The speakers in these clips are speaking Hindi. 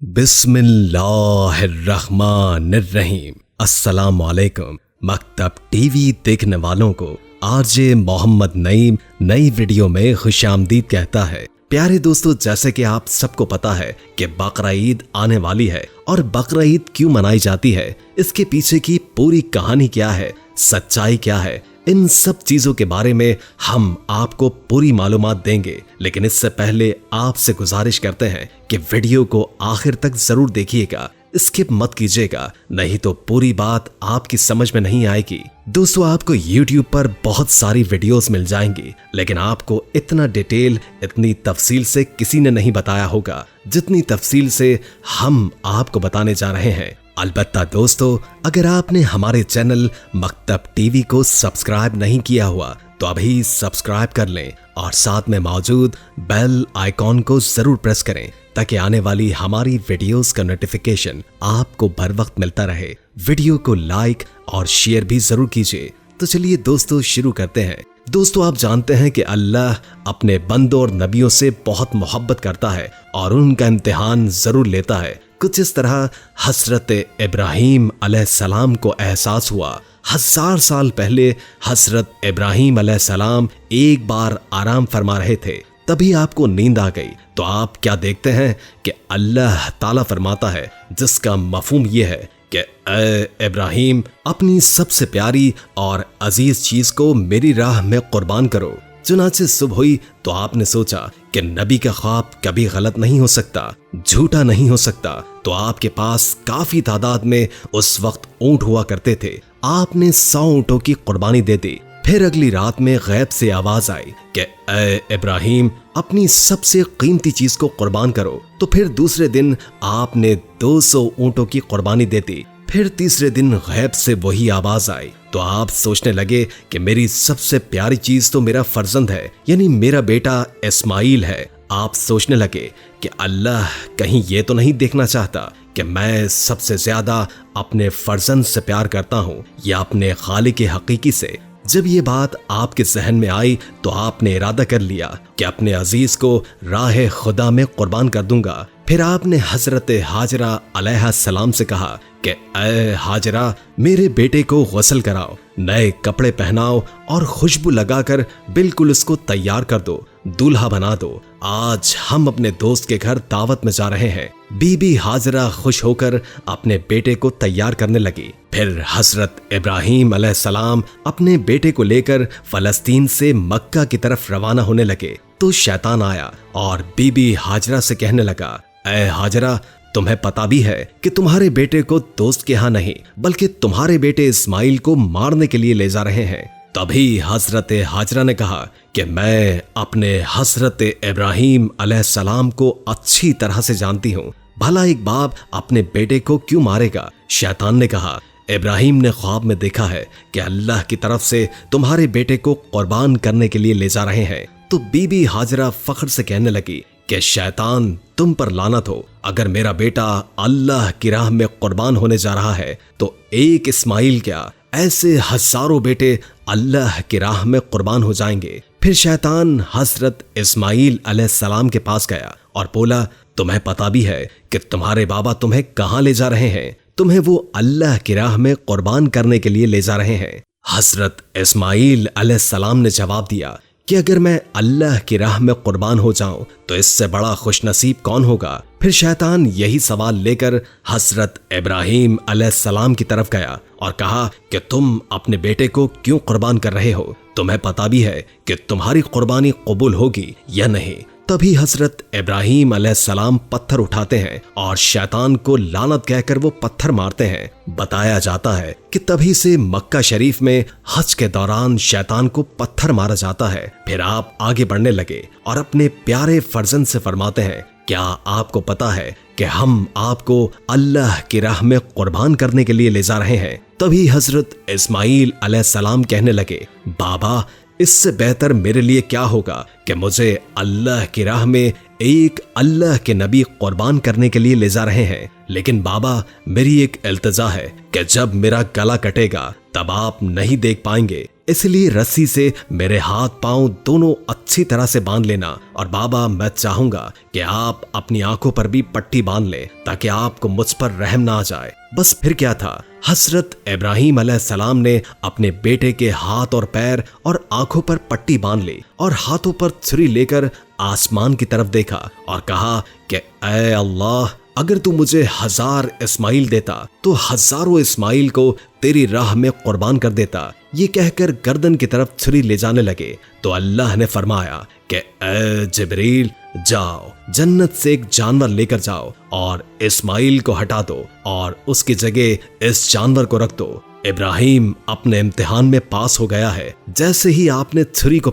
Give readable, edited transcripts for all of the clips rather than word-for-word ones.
बिस्मिल्लाहिर्रहमानिर्रहीम। अस्सलामुअलैकुम। मकतब टीवी देखने वालों को आरजे मोहम्मद नईम नई वीडियो में खुशामदीद कहता है। प्यारे दोस्तों, जैसे कि आप सबको पता है कि बकरा ईद आने वाली है और बकरा ईद क्यों मनाई जाती है, इसके पीछे की पूरी कहानी क्या है, सच्चाई क्या है, इन सब चीजों के बारे में हम आपको पूरी मालूमात देंगे। लेकिन इससे पहले आपसे गुजारिश करते हैं कि वीडियो को आखिर तक जरूर देखिएगा, स्किप मत कीजिएगा, नहीं तो पूरी बात आपकी समझ में नहीं आएगी। दोस्तों, आपको YouTube पर बहुत सारी वीडियोस मिल जाएंगी, लेकिन आपको इतना डिटेल, इतनी तफसील से किसी ने नहीं बताया होगा जितनी तफसील से हम आपको बताने जा रहे हैं। अलबत्ता दोस्तों, अगर आपने हमारे चैनल मकतब टीवी को सब्सक्राइब नहीं किया हुआ तो अभी सब्सक्राइब कर लें और साथ में मौजूद बेल आइकॉन को जरूर प्रेस करें ताकि आने वाली हमारी वीडियोस का नोटिफिकेशन आपको बर वक्त मिलता रहे। वीडियो को लाइक और शेयर भी जरूर कीजिए। तो चलिए दोस्तों, शुरू करते हैं। दोस्तों, आप जानते हैं कि अल्लाह अपने बंदों और नबियों से बहुत मोहब्बत करता है और उनका इम्तिहान जरूर लेता है। कुछ इस तरह हजरत इब्राहीम अलैहिस्सलाम को एहसास हुआ। 1000 साल पहले हजरत इब्राहीम अलैहिस्सलाम एक बार आराम फरमा रहे थे, तभी आपको नींद आ गई। तो आप क्या देखते हैं कि अल्लाह ताला फरमाता है, जिसका मफहूम यह है कि ए इब्राहीम, अपनी सबसे प्यारी और अजीज चीज को मेरी राह में कुर्बान करो। चुनाचे सुबह हुई तो आपने सोचा कि नबी का ख्वाब कभी गलत नहीं हो सकता, झूठा नहीं हो सकता। तो आपके पास काफी तादाद में उस वक्त ऊंट हुआ करते थे। आपने 100 ऊंटों की कुर्बानी दे दी। फिर अगली रात में गैब से आवाज आई कि ए इब्राहीम, अपनी सबसे कीमती चीज को कुर्बान करो। तो फिर दूसरे दिन आपने 200 ऊंटों की कुर्बानी दे दी। फिर तीसरे दिन गैब से वही आवाज आई। तो आप सोचने लगे कि मेरी सबसे प्यारी चीज तो मेरा फर्जंद है, यानी मेरा बेटा इस्माइल है। आप सोचने लगे कि अल्लाह कहीं ये तो नहीं देखना चाहता कि मैं सबसे ज्यादा अपने फर्जंद से प्यार करता हूं या अपने खालिक हकीकी से। जब ये बात आपके जहन में आई तो आपने इरादा कर लिया कि अपने अजीज को राह खुदा में कुर्बान कर दूंगा। फिर आपने हजरत हाजरा अलैहिस्सलाम से कहा कि ए हाजरा, मेरे बेटे को गुस्ल कराओ, नए कपड़े पहनाओ और खुशबू लगाकर बिल्कुल उसको तैयार कर दो, दूल्हा बना दो। आज हम अपने दोस्त के घर दावत में जा रहे हैं। बीबी हाजरा खुश होकर अपने बेटे को तैयार करने लगी। फिर हजरत इब्राहीम अलैहिस्सलाम अपने बेटे को लेकर फलस्तीन से मक्का की तरफ रवाना होने लगे। तो शैतान आया और बीबी हाजरा से कहने लगा, ए हाजरा, तुम्हें पता भी है कि तुम्हारे बेटे को दोस्त के यहाँ नहीं बल्कि तुम्हारे बेटे इस्माइल को मारने के लिए ले जा रहे हैं। तभी हजरत हाजरा ने कहा कि मैं अपने हजरत इब्राहीम अलैहिस्सलाम को अच्छी तरह से जानती हूँ, भला एक बाप अपने बेटे को क्यों मारेगा। शैतान ने कहा, इब्राहीम ने ख्वाब में देखा है कि अल्लाह की तरफ से तुम्हारे बेटे को कुर्बान करने के लिए ले जा रहे हैं। तो बीबी हाजरा फख्र से कहने लगी कि शैतान, तुम पर लानत हो। अगर मेरा बेटा अल्लाह की राह में कुर्बान होने जा रहा है तो एक इस्माइल क्या, ऐसे हजारों बेटे अल्लाह की राह में कुर्बान हो जाएंगे। फिर शैतान हजरत इस्माइल अलैहिस्सलाम के पास गया और बोला, तुम्हें पता भी है कि तुम्हारे बाबा तुम्हें कहाँ ले जा रहे हैं, तुम्हें वो अल्लाह की राह में कुर्बान करने के लिए ले जा रहे हैं। हजरत इस्माइल अलैहिस्सलाम ने जवाब दिया कि अगर मैं अल्लाह की राह में कुर्बान हो जाऊं तो इससे बड़ा खुशनसीब कौन होगा। फिर शैतान यही सवाल लेकर हजरत इब्राहीम अलैहिस्सलाम की तरफ गया और कहा कि तुम अपने बेटे को क्यों कुर्बान कर रहे हो, तुम्हें पता भी है कि तुम्हारी कुर्बानी कबूल होगी या नहीं। तभी हजरत इब्राहीम अलैहिस्सलाम पत्थर उठाते हैं और शैतान को लानत कहकर वो पत्थर मारते हैं। बताया जाता है कि तभी से मक्का शरीफ में हज के दौरान शैतान को पत्थर मारा जाता है। फिर आप आगे बढ़ने लगे और अपने प्यारे फर्जंद से फरमाते हैं, क्या आपको पता है कि हम आपको अल्लाह की राह में कुर्बान करने के लिए ले जा रहे हैं। तभी हजरत इस्माइल अलैहिस्सलाम कहने लगे, बाबा, इससे बेहतर मेरे लिए क्या होगा कि मुझे अल्लाह की राह में एक अल्लाह के नबी कुर्बान करने के लिए ले जा रहे हैं। लेकिन बाबा, मेरी एक इल्तिजा है कि जब मेरा गला कटेगा तब आप नहीं देख पाएंगे, इसलिए रस्सी से मेरे हाथ पांव दोनों अच्छी तरह से बांध लेना। और बाबा, मैं चाहूंगा कि आप अपनी आंखों पर भी पट्टी बांध लें ताकि आपको मुझ पर रहम ना आ जाए। बस फिर क्या था, हजरत इब्राहिम अलैहिस्सलाम ने अपने बेटे के हाथ और पैर और आंखों पर पट्टी बांध ली और हाथों पर छुरी लेकर आसमान की तरफ देखा और कहा कि ऐ अल्लाह, अगर तू मुझे 1000 इस्माइल देता तो हजारों इस्माइल को तेरी राह में कुर्बान कर देता। ये कहकर गर्दन की तरफ छुरी ले जाने लगे तो अल्लाह ने फरमाया कि ऐ जिब्रील, जाओ जन्नत से एक जानवर लेकर जाओ और इस्माइल को हटा दो और उसकी जगह इस जानवर को रख दो। इब्राहिम अपने इम्तिहान में पास हो गया है। जैसे ही आपने छुरी को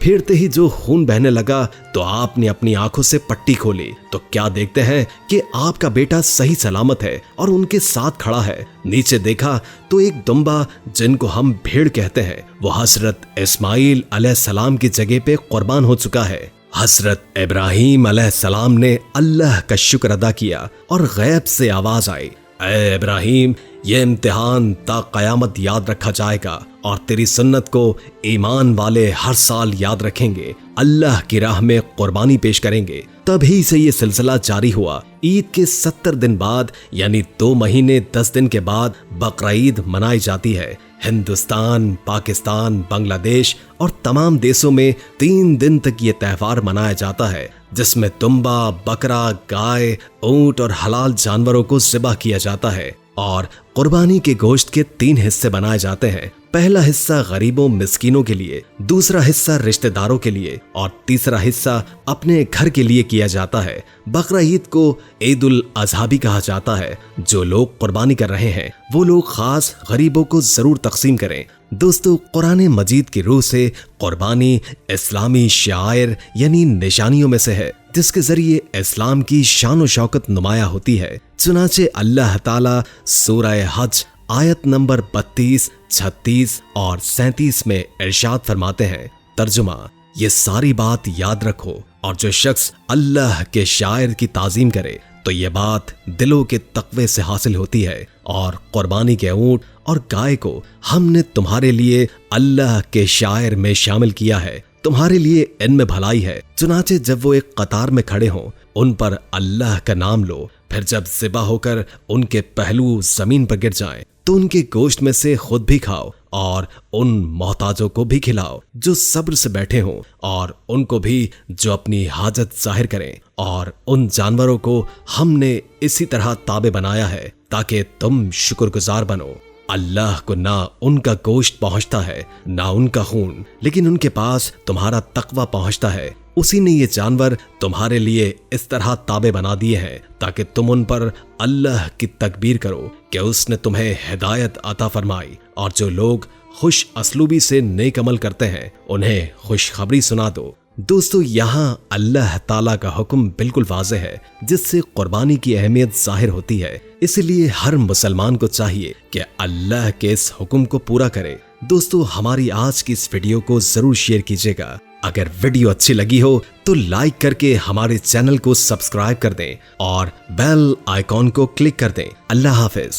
फेरते ही जो खून बहने लगा तो आपने अपनी आंखों से पट्टी खोली तो क्या देखते हैं कि आपका बेटा सही सलामत है और उनके साथ खड़ा है। नीचे देखा तो एक दुम्बा, जिनको हम भेड़ कहते हैं, वो हजरत इस्माइल अलैहिस्सलाम की जगह पे कुर्बान हो चुका है। हजरत इब्राहिम अलैहिस्सलाम ने अल्लाह का शुक्र अदा किया और गैब से आवाज आई, ऐ इब्राहिम, ये इम्तिहान ता कयामत याद रखा जाएगा और तेरी सुन्नत को ईमान वाले हर साल याद रखेंगे, अल्लाह की राह में कुर्बानी पेश करेंगे। तभी से ये सिलसिला जारी हुआ। ईद के 70 दिन बाद यानी 2 महीने 10 दिन के बाद बकरा ईद मनाई जाती है। हिंदुस्तान, पाकिस्तान, बांग्लादेश और तमाम देशों में 3 दिन तक ये त्योहार मनाया जाता है, जिसमें दुम्बा, बकरा, गाय, ऊंट और हलाल जानवरों को ज़िबा किया जाता है और कुर्बानी के गोश्त के 3 हिस्से बनाए जाते हैं। पहला हिस्सा गरीबों मिस्कीनों के लिए, दूसरा हिस्सा रिश्तेदारों के लिए और तीसरा हिस्सा अपने घर के लिए किया जाता है। बकरा ईद को ईद उल अज़हा भी कहा जाता है। जो लोग कुर्बानी कर रहे हैं वो लोग खास गरीबों को जरूर तकसीम करें। दोस्तों, कुरान मजीद की रूह से कुर्बानी इस्लामी शायर यानी निशानियों में से है, जिसके जरिए इस्लाम की शान और शौकत नुमाया होती है। चुनाचे अल्लाह ताला सूरह हज आयत नंबर 32, 36 और 37 में इरशाद फरमाते हैं, तर्जुमा, ये सारी बात याद रखो और जो शख्स अल्लाह के शायर की ताजीम करे तो ये बात दिलों के तकवे से हासिल होती है और कुर्बानी के ऊंट और गाय को हमने तुम्हारे लिए अल्लाह के शायर में शामिल किया है, तुम्हारे लिए इनमें भलाई है। चुनाचे जब वो एक कतार में खड़े हों, उन पर अल्लाह का नाम लो, फिर जब ज़िबा होकर उनके पहलू जमीन पर गिर जाएं, तो उनके गोश्त में से खुद भी खाओ और उन मोहताजों को भी खिलाओ जो सब्र से बैठे हों और उनको भी जो अपनी हाजत जाहिर करें। और उन जानवरों को हमने इसी तरह ताबे बनाया है ताकि तुम शुक्रगुजार बनो। अल्लाह को ना उनका गोश्त पहुंचता है ना उनका खून, लेकिन उनके पास तुम्हारा तकवा पहुंचता है। उसी ने ये जानवर तुम्हारे लिए इस तरह ताबे बना दिए हैं ताकि तुम उन पर अल्लाह की तकबीर करो कि उसने तुम्हें हिदायत अता फरमाई। और जो लोग खुश असलूबी से नेक अमल करते हैं उन्हें खुशखबरी सुना दो। दोस्तों, यहाँ अल्लाह ताला का हुक्म बिल्कुल वाज़ेह है जिससे कुर्बानी की अहमियत जाहिर होती है। इसलिए हर मुसलमान को चाहिए कि अल्लाह के इस हुक्म को पूरा करे। दोस्तों, हमारी आज की इस वीडियो को जरूर शेयर कीजिएगा। अगर वीडियो अच्छी लगी हो तो लाइक करके हमारे चैनल को सब्सक्राइब कर दें और बेल आइकॉन को क्लिक कर दें। अल्लाह हाफिज।